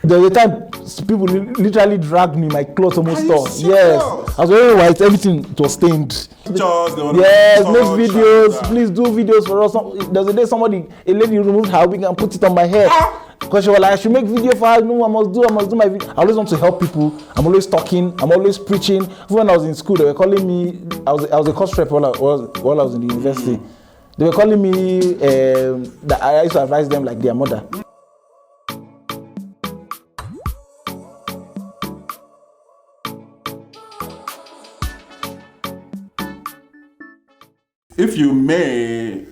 There was a time people literally dragged me, my clothes almost torn. serious? Yes, I was wearing white, everything it was stained. Yes, make videos, please do videos for us. There was a day a lady removed her wig and put it on my head. Because she was like, I should make video for her. No, I must do my video. I always want to help people. I'm always talking. I'm always preaching. Even when I was in school, they were calling me. I was a course rep while I was in the university. They were calling me. That I used to advise them like their mother. If you may,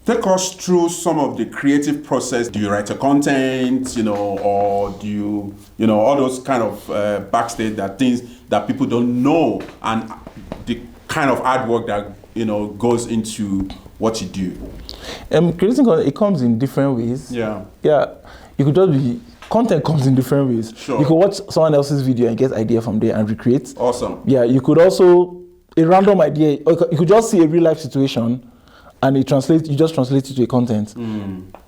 take us through some of the creative process. Do you write a content, or do you, all those kind of backstage things that people don't know, and the kind of hard work that, goes into what you do? Creating content, it comes in different ways. Yeah. Yeah. You could just be, content comes in different ways. Sure. You could watch someone else's video and get idea from there and recreate. Awesome. Yeah, you could also, a random idea, or you could just see a real life situation and you just translate it to a content.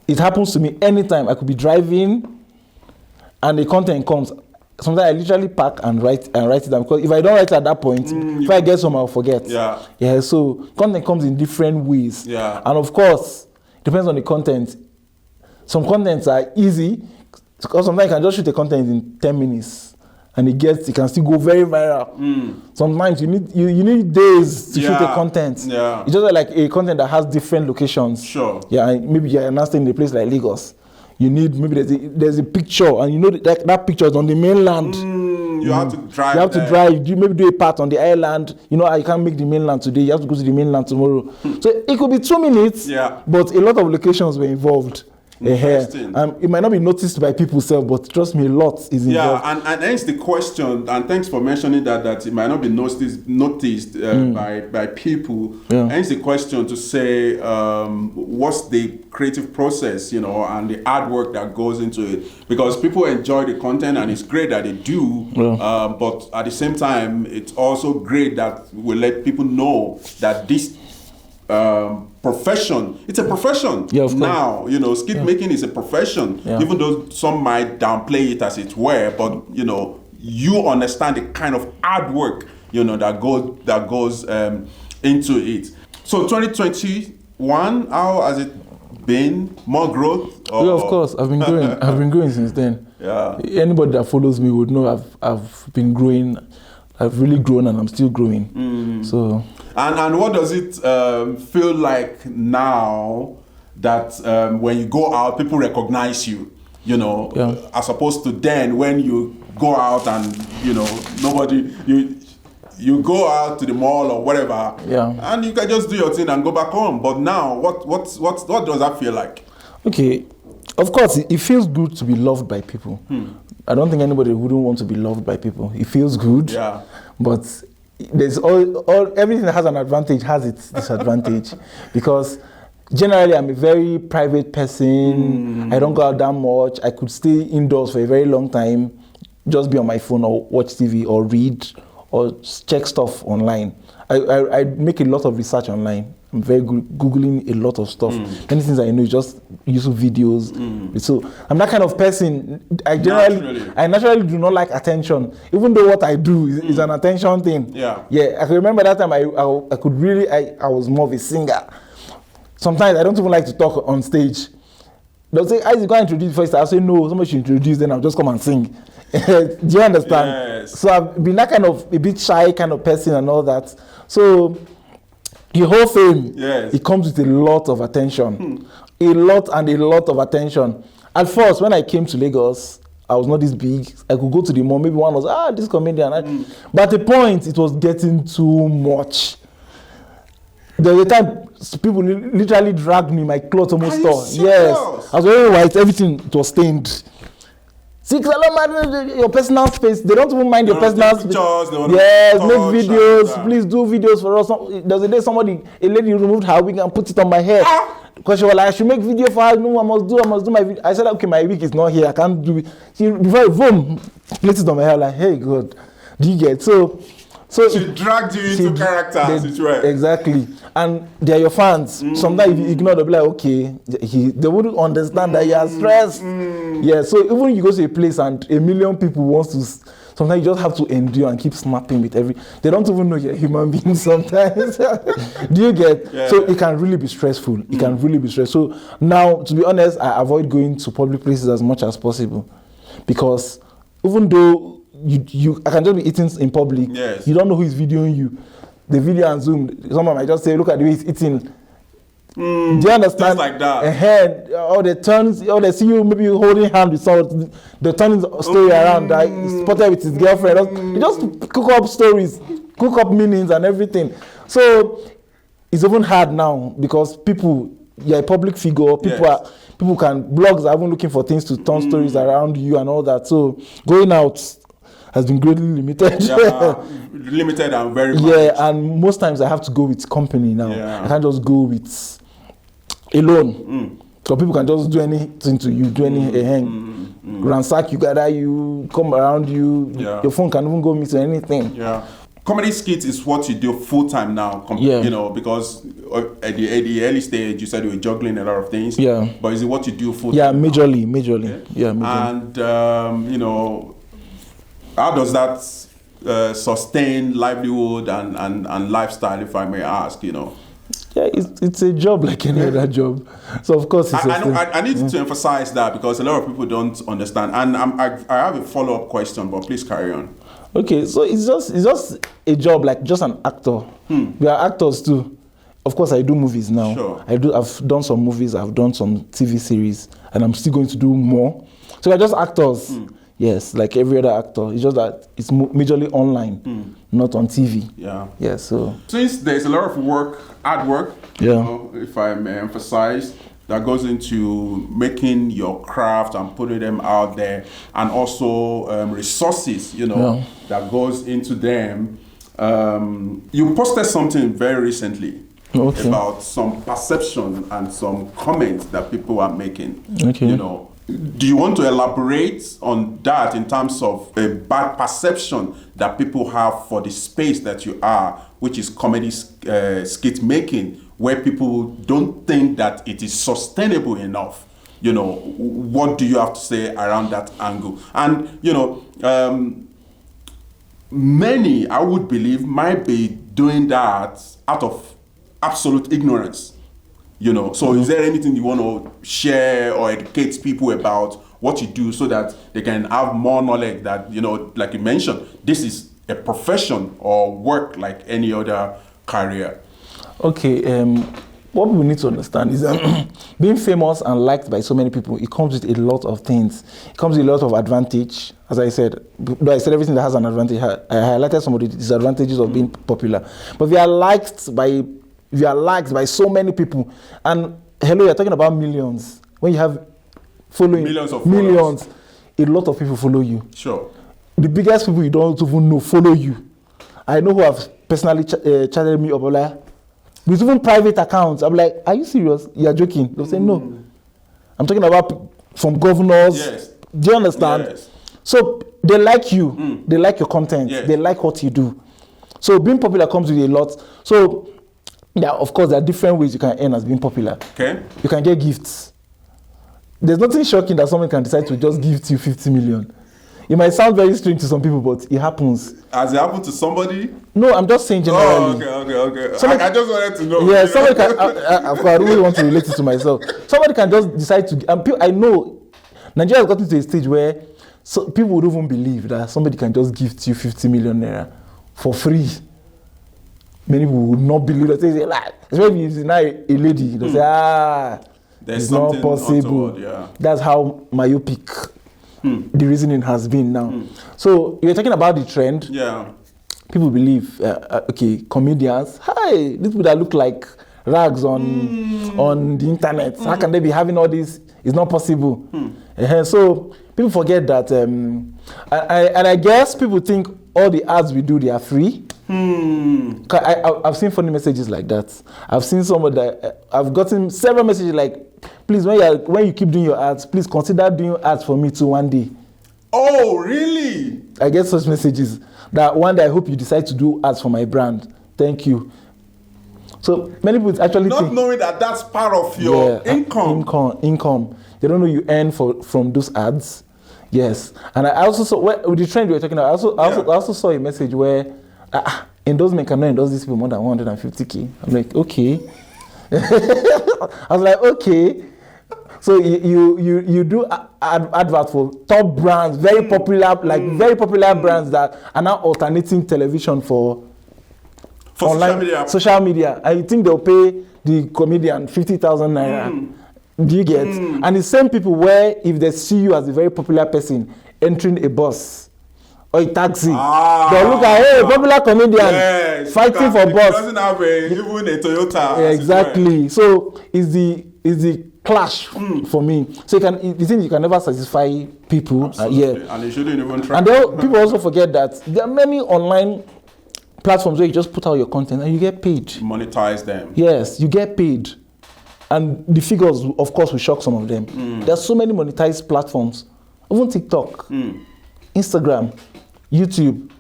It happens to me anytime. I could be driving and the content comes. Sometimes I literally pack and write it down, because if I don't write it at that point, if I get some, I'll forget. Yeah, so content comes in different ways. Yeah. And of course, it depends on the content. Some contents are easy, because sometimes you can just shoot a content in 10 minutes. And it can still go very viral. Sometimes you need days to shoot a content. Yeah. It's just like a content that has different locations. Sure. Yeah, and maybe you're not staying in a place like Lagos. You need, maybe there's a picture, and that picture is on the mainland. You have to drive. You have to drive. You maybe do a part on the island. You can't make the mainland today. You have to go to the mainland tomorrow. So it could be 2 minutes. Yeah. But a lot of locations were involved. Interesting. It might not be noticed by people, but trust me, a lot is involved. Yeah, and hence the question, and thanks for mentioning that it might not be noticed by people. Yeah. Hence the question to say, what's the creative process, and the hard work that goes into it? Because people enjoy the content, and it's great that they do. Yeah. But at the same time, it's also great that we let people know that this profession, it's a profession. Yeah, of course. Now, skit making is a profession, even though some might downplay it as it were, but you understand the kind of hard work that goes into it. So 2021, how has it been? More growth? Yeah, of course. I've been growing. I've been growing since then. Yeah. Anybody that follows me would know I've been growing. I've really grown, and I'm still growing. So. And what does it feel like now that when you go out, people recognize you, as opposed to then when you go out and, nobody, you go out to the mall or whatever, and you can just do your thing and go back home. But now, what does that feel like? Okay, of course, it feels good to be loved by people. I don't think anybody wouldn't want to be loved by people. It feels good, but there's everything that has an advantage has its disadvantage, because generally I'm a very private person. I don't go out that much. I could stay indoors for a very long time, just be on my phone or watch TV or read or check stuff online. I make a lot of research online. I'm very good Googling a lot of stuff. Many things I know is just YouTube videos. So I'm that kind of person. I naturally do not like attention, even though what I do is an attention thing. Yeah. I can remember that time I could really, I was more of a singer. Sometimes I don't even like to talk on stage. They'll say, "I go and introduce first." I'll say, "No, somebody should introduce, then I'll just come and sing." Do you understand? Yes. So I've been that kind of a bit shy kind of person and all that. So the whole thing, it comes with a lot of attention. A lot of attention. At first, when I came to Lagos, I was not this big. I could go to the mall, maybe one was, this comedian. But at the point, it was getting too much. There was a time people literally dragged me, my clothes almost torn. Yes. I was wearing white, everything it was stained. ZICSALOMA, your personal space. They don't even mind your personal space. Yes, make videos. Please do videos for us. There was a day a lady removed her wig and put it on my head. Because she was like, I should make video for her. No, I must do my video. I said, okay, my wig is not here. I can't do it. Before boom, placed it on my hair. Like, hey, God, do you get? So So she dragged you into characters, right? Exactly. And they're your fans. Sometimes if you ignore, they'll be like, okay, they wouldn't understand that you are stressed. Yeah, so even when you go to a place and a million people wants to, sometimes you just have to endure and keep snapping with they don't even know you're a human being sometimes. Do you get? Yeah. So it can really be stressful. It can really be stressful. So now, to be honest, I avoid going to public places as much as possible. Because even though I can just be eating in public, yes, you don't know who is videoing you. The video and Zoom, someone might just say, look at the way he's eating. Do you understand? Just like that. Or they see you maybe holding hand with someone, they turn his story around that he's spotted with his girlfriend. They just cook up stories, cook up meanings and everything. So it's even hard now because you're a public figure. Blogs are even looking for things to turn stories around you and all that. So going out has been greatly limited. Yeah, limited and very much. Yeah, and most times I have to go with company now. Yeah. I can't just go with alone. So people can just do anything to you, do any ransack you, gather you, come around you. Yeah. Your phone can even go miss anything. Yeah. Comedy skit is what you do full time now, you know, because at the early stage you said you were juggling a lot of things. Yeah. But is it what you do full time? Yeah, majorly. Yeah, majorly. And you know, how does that sustain livelihood and lifestyle, if I may ask, you know? Yeah, it's a job like any other job. So of course it's I need to emphasize that because a lot of people don't understand. And I have a follow-up question, but please carry on. Okay, so it's just a job like just an actor. We are actors too. Of course, I do movies now. Sure. I've done some movies, I've done some TV series, and I'm still going to do more. So we're just actors. Yes, like every other actor. It's just that it's majorly online, not on TV. Yeah. Yeah, so. Since there's a lot of hard work, yeah, you know, if I may emphasize, that goes into making your craft and putting them out there, and also resources, you know, that goes into them. You posted something very recently about some perception and some comments that people are making. Okay. You know, do you want to elaborate on that in terms of a bad perception that people have for the space that you are, which is comedy skit making, where people don't think that it is sustainable enough? You know, what do you have to say around that angle? And, you know, many, I would believe, might be doing that out of absolute ignorance. You know, so is there anything you want to share or educate people about what you do so that they can have more knowledge that, you know, like you mentioned, this is a profession or work like any other career? Okay, what we need to understand is being famous and liked by so many people, it comes with a lot of things. It comes with a lot of advantage. As I said, everything that has an advantage. I highlighted some of the disadvantages of being popular. But we are liked by so many people. And hello, you're talking about millions. When you have following millions, a lot of people follow you. Sure. The biggest people you don't even know follow you. I know who have personally chatted me up, like, with even private accounts. I'm like, are you serious? You're joking. They'll say, no. I'm talking about from governors. Yes. Do you understand? Yes. So they like you. They like your content. Yes. They like what you do. So being popular comes with a lot. So yeah, of course, there are different ways you can earn as being popular. Okay. You can get gifts. There's nothing shocking that someone can decide to just gift you 50 million. It might sound very strange to some people, but it happens. Has it happened to somebody? No, I'm just saying generally. Oh, okay. I just wanted to know. Yeah, somebody can. I really want to relate it to myself. Somebody can just decide to. I know Nigeria has gotten to a stage where people would even believe that somebody can just gift you 50 million naira for free. Many people would not believe that. They say, especially if it's not a lady, they'll say, there's it's not possible. Untoward, yeah. That's how myopic the reasoning has been now. So you're talking about the trend. Yeah. People believe, comedians, these people that look like rags on the internet. How can they be having all this? It's not possible. So people forget that, and I guess people think all the ads we do, they are free. I've seen funny messages like that. I've seen someone that I've gotten several messages like, please, when you keep doing your ads, please consider doing ads for me too one day. Oh, really? I get such messages that one day I hope you decide to do ads for my brand. Thank you. So many people actually not knowing that that's part of your income. They don't know you earn from those ads. Yes, and I also saw with the trend we were talking about. I also saw a message where endorsement cannot endorse these people more than 150K. I'm like, okay. I was like, okay. So you do advert for top brands, very popular, very popular brands that are now alternating television for online social media. I think they'll pay the comedian 50,000 naira. Do you get? And the same people where if they see you as a very popular person entering a bus or a taxi, they'll look at, hey, popular comedian fighting for bus. Doesn't have even a Toyota. Yeah, exactly. So it's the clash for me. So you think you can never satisfy people. And they shouldn't even try. And then people also forget that there are many online platforms where you just put out your content and you get paid. Monetize them. Yes, you get paid. And the figures, of course, will shock some of them. There are so many monetized platforms. Even TikTok, Instagram, YouTube,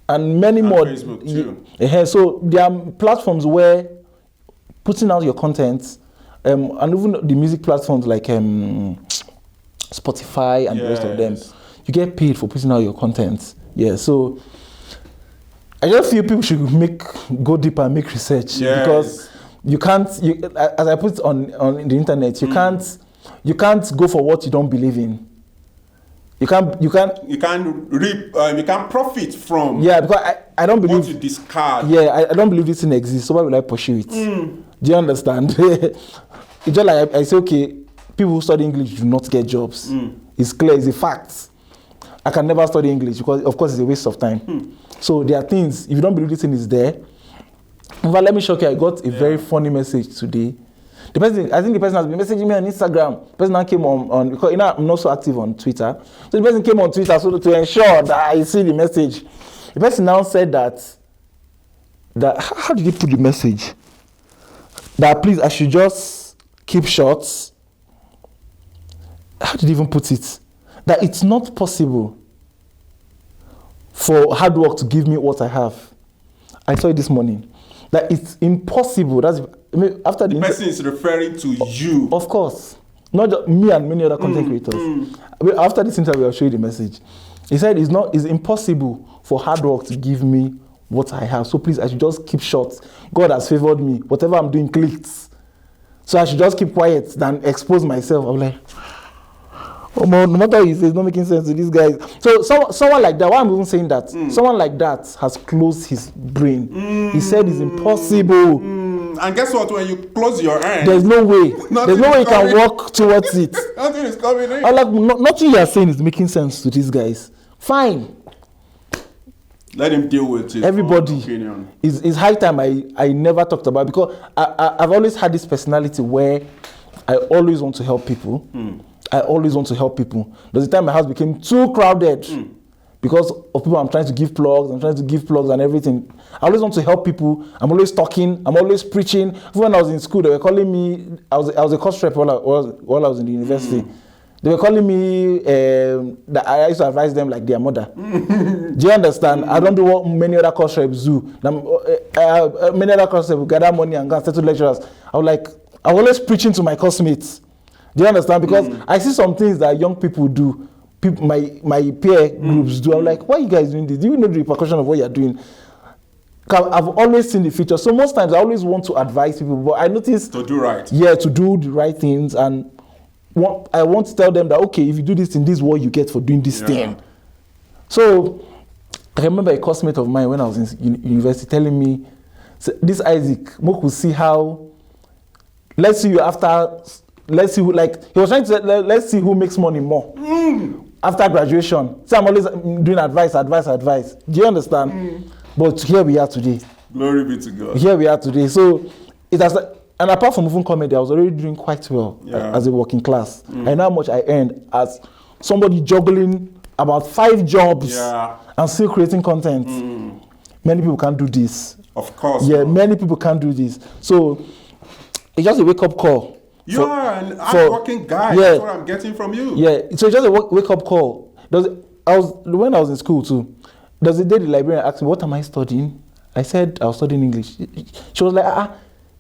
and many more. Facebook too. So there are platforms where putting out your content, and even the music platforms like Spotify and the rest of them, you get paid for putting out your content. Yeah, so I just feel people should go deeper and make research because you can't. As I put on the internet, you can't go for what you don't believe in. You can't profit from. Yeah, because I don't believe what you discard. Yeah, I don't believe this thing exists. So why will I pursue it? Do you understand? It's just like I say, okay, people who study English do not get jobs. It's clear, it's a fact. I can never study English because, of course, it's a waste of time. So there are things, if you don't believe this thing is there. In fact, let me shock you, I got a very funny message today. I think the person has been messaging me on Instagram. The person now came on because I'm not so active on Twitter. So the person came on Twitter so to ensure that I see the message. The person now said that how did he put the message? That please, I should just keep short. How did he even put it? That it's not possible for hard work to give me what I have. I saw it this morning. That it's impossible. After the person is referring to you. Of course. Not just me and many other content creators. After this interview, I'll show you the message. He said it's impossible for hard work to give me what I have. So please, I should just keep short. God has favored me. Whatever I'm doing clicks. So I should just keep quiet than expose myself. I'm like, oh man, no matter what he says, it's not making sense to these guys. So someone like that, why I'm even saying that? Someone like that has closed his brain. He said it's impossible. And guess what? When you close your end, there's no way. There's no way you can walk towards it. Nothing is coming in. Nothing you are saying is making sense to these guys. Fine. Let him deal with it. Everybody. It's high time I never talked about, because I've always had this personality where I always want to help people. I always want to help people. There's a time my house became too crowded because of people I'm trying to give plugs. I'm trying to give plugs and everything. I always want to help people. I'm always talking. I'm always preaching. When I was in school, they were calling me. I was a course rep while I was in the university. They were calling me that I used to advise them like their mother. Do you understand? I don't do what many other course reps do. Many other course reps gather money and go and settle lecturers. I'm always preaching to my classmates. Do you understand? Because I see some things that young people do, my peer groups do. I'm like, why are you guys doing this? Do you know the repercussion of what you're doing? I've always seen the future. So most times I always want to advise people, but I notice to do right. Yeah, to do the right things, and I want to tell them that, okay, if you do this thing, this is what you get for doing this thing. So I remember a classmate of mine when I was in university telling me, this Isaac, Mo could see how, let's see who, he was trying to say, let's see who makes money more after graduation. So I'm always doing advice. Do you understand? But here we are today. Glory be to God. Here we are today. So it has, and apart from even comedy, I was already doing quite well as a working class. I know how much I earned as somebody juggling about 5 jobs and still creating content. Many people can't do this. Of course. Yeah, many people can't do this. So it's just a wake-up call. You are an hardworking guy. That's what I'm getting from you. Yeah, so it's just a wake-up call. when I was in school too, there's a day the librarian asked me, what am I studying? I said I was studying English. She was like,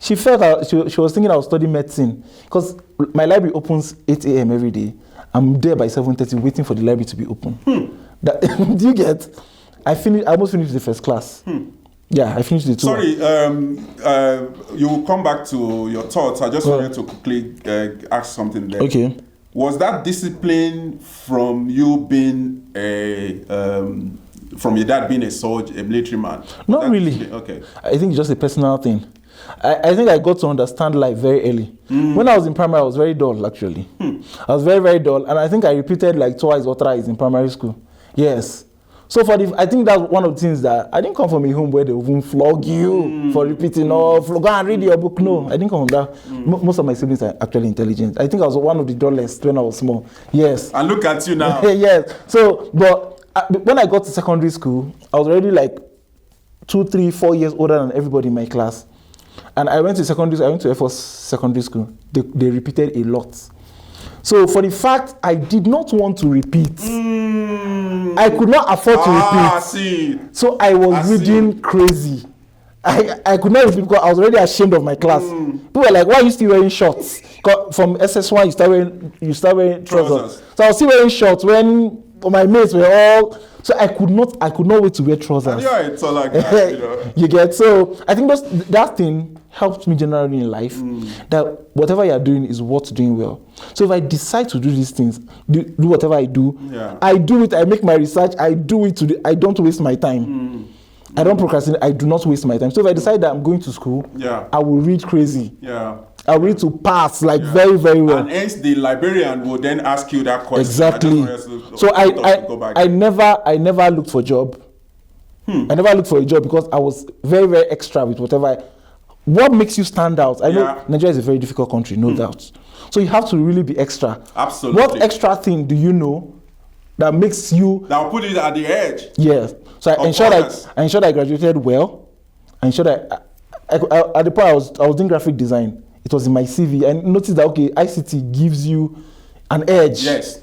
she felt she was thinking I was studying medicine, because my library opens 8 a.m. every day. I'm there by 7:30 waiting for the library to be open. Do you get? I almost finished the first class. Yeah, I finished the 2. Sorry, you will come back to your thoughts. I just wanted to quickly ask something there. Okay. Was that discipline from you being from your dad being a military man? Not really. Okay. I think it's just a personal thing. I think I got to understand life very early. When I was in primary, I was very dull, actually. I was very, very dull. And I think I repeated like twice or thrice in primary school. Yes. So I think that's one of the things that I didn't come from a home where they even flog you for repeating or go and read your book. No, I didn't come from that. Most of my siblings are actually intelligent. I think I was one of the dullest when I was small. Yes. And look at you now. Yes. So, but when I got to secondary school, I was already like 2, 3, 4 years older than everybody in my class. And I went to Air Force Secondary School. They repeated a lot. So for the fact I did not want to repeat, I could not afford to repeat. See. So I was reading crazy. I could not repeat because I was already ashamed of my class. People were like, why are you still wearing shorts? From SS1 you start wearing trousers. So I was still wearing shorts when my mates were all. So I could not wait to wear trousers. And yeah, it's all like that, you know. You get? So I think that thing helped me generally in life, that whatever you're doing is worth doing well. So if I decide to do these things, do whatever I do, I do it, I make my research, I do it I don't waste my time. I don't procrastinate, I do not waste my time. So if I decide that I'm going to school, I will read crazy. I will read to pass very, very well. And hence the librarian will then ask you that question. Exactly. So I never looked for a job. I never looked for a job because I was very, very extra with whatever. What makes you stand out? I know Nigeria is a very difficult country, no doubt. So you have to really be extra. Absolutely. What extra thing do you know that makes you... That will put it at the edge. Yes. So I ensured I graduated well. I ensured at the point I was doing graphic design. It was in my CV. And noticed that, okay, ICT gives you an edge. Yes.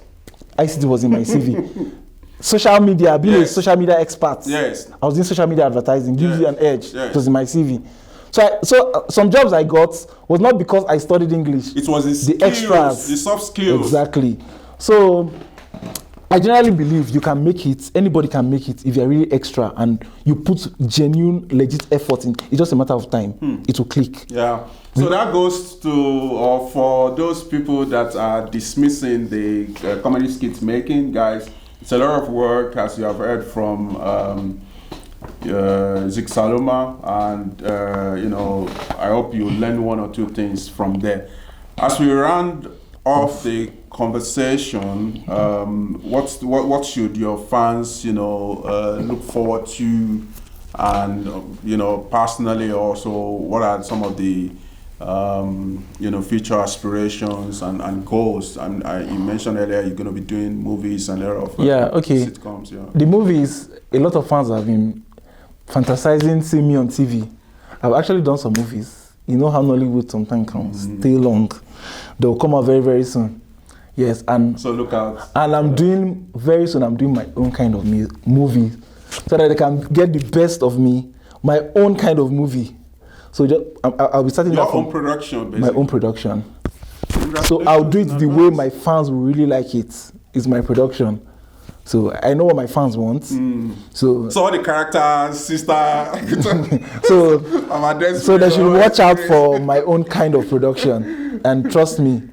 ICT was in my CV. Social media, being a social media expert. Yes. I was doing social media advertising, gives you an edge. Yes. It was in my CV. So some jobs I got was not because I studied English. It was the extras, the soft skills. Exactly. So I generally believe you can make it, anybody can make it if you're really extra and you put genuine, legit effort in. It's just a matter of time. It will click. Yeah. So that goes to, or for those people that are dismissing the comedy skit making, guys, it's a lot of work, as you have heard from ZICSALOMA, and you know, I hope you learn one or two things from there. As we round off the conversation, what should your fans, you know, look forward to, and you know, personally also, what are some of the you know, future aspirations and goals? And you mentioned earlier you're going to be doing movies and a lot of sitcoms. Yeah. The movies, a lot of fans have been fantasizing seeing me on TV. I've actually done some movies. You know how Nollywood sometimes can stay long. They'll come out very, very soon. Yes, and so look out. And I'm doing my own kind of movie, so that they can get the best of me, my own kind of movie. So I'll be starting your own production, basically. My own production. So I'll do it the way my fans will really like it. It's my production. So I know what my fans want. So all the characters, sister. so they should watch out for my own kind of production. And trust me,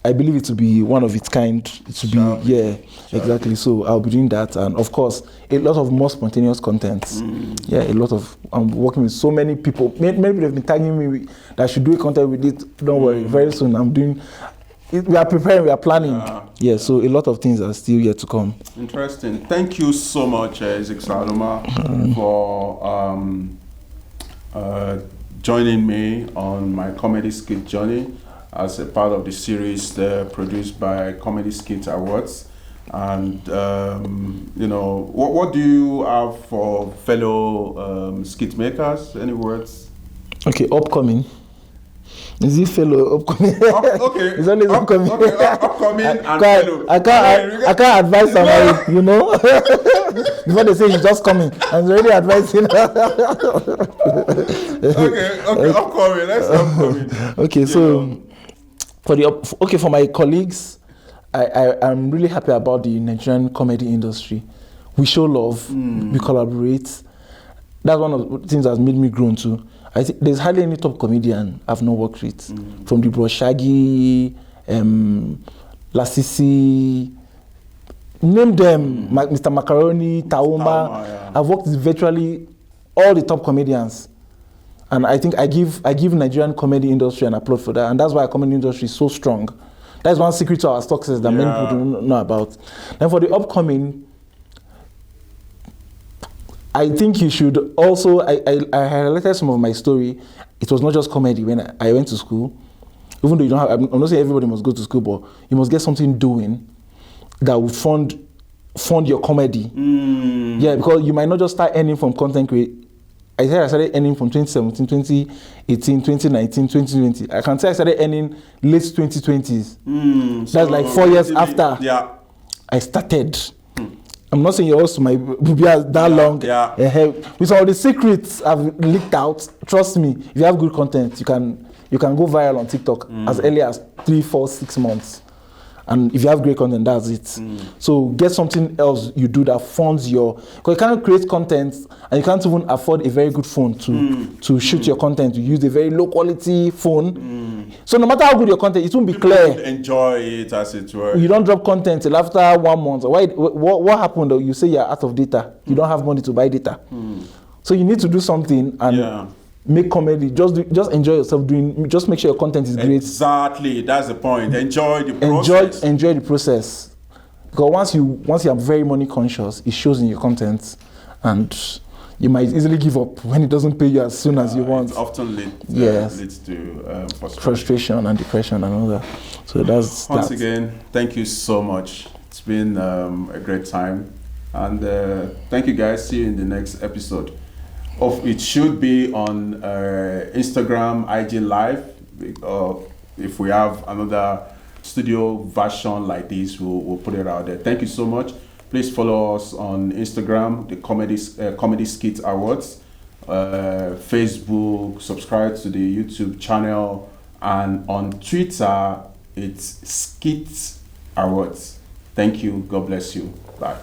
I believe it to be one of its kind. It should be, exactly. So I'll be doing that, and of course, a lot of more spontaneous content. A lot of. I'm working with so many people. Many people have been tagging me that I should do a content with it. Don't worry, very soon I'm doing. We are preparing. We are planning. So a lot of things are still yet to come. Interesting. Thank you so much, ZICSALOMA, for joining me on my comedy skit journey, as a part of the series produced by Comedy Skit Awards. And you know, what do you have for fellow skit makers? Any words? Okay, upcoming. Is he fellow upcoming? Okay. It's always upcoming. Okay, upcoming and fellow. I can't advise somebody, you know. Before they say he's just coming, I'm already advising. Okay, upcoming. Let's upcoming. Okay, so for my colleagues, I'm really happy about the Nigerian comedy industry. We show love, we collaborate. That's one of the things that's made me grow too. I think there's hardly any top comedian I've not worked with. From the Bro Shaggy, Lasisi, name them, Mr. Macaroni, Taoma. Yeah. I've worked with virtually all the top comedians. And I think I give Nigerian comedy industry an applaud for that. And that's why our comedy industry is so strong. That's one secret to our success that many people don't know about. And for the upcoming, I think you should also, I highlighted some of my story. It was not just comedy. When I went to school, even though you don't have, I'm not saying everybody must go to school, but you must get something doing that would fund your comedy. Yeah, because you might not just start earning from content creation. I started earning from 2017, 2018, 2019, 2020. I can say I started earning late 2020s. That's like 4 years after I started. I'm not saying yours might be that long. With all the secrets I've leaked out, trust me, if you have good content, you can go viral on TikTok as early as 3, 4, 6 months. And if you have great content, that's it. So get something else you do that funds your, because you cannot create content and you can't even afford a very good phone to shoot your content. You use a very low quality phone. So no matter how good your content, it won't be clear. Enjoy it as it were. You don't drop content till after 1 month. What happened though? You say you're out of data. You don't have money to buy data. So you need to do something and make comedy. Just enjoy yourself doing. Just make sure your content is great. Exactly, that's the point. Enjoy the process. Enjoy the process. Because once you are very money conscious, it shows in your content, and you might easily give up when it doesn't pay you as soon as you want. It often leads to frustration and depression and all that. So that's once again. Thank you so much. It's been a great time, and thank you guys. See you in the next episode. It should be on Instagram, IG Live. If we have another studio version like this, we'll put it out there. Thank you so much. Please follow us on Instagram, the Comedy Skit Awards, Facebook, subscribe to the YouTube channel, and on Twitter, it's Skit Awards. Thank you. God bless you. Bye.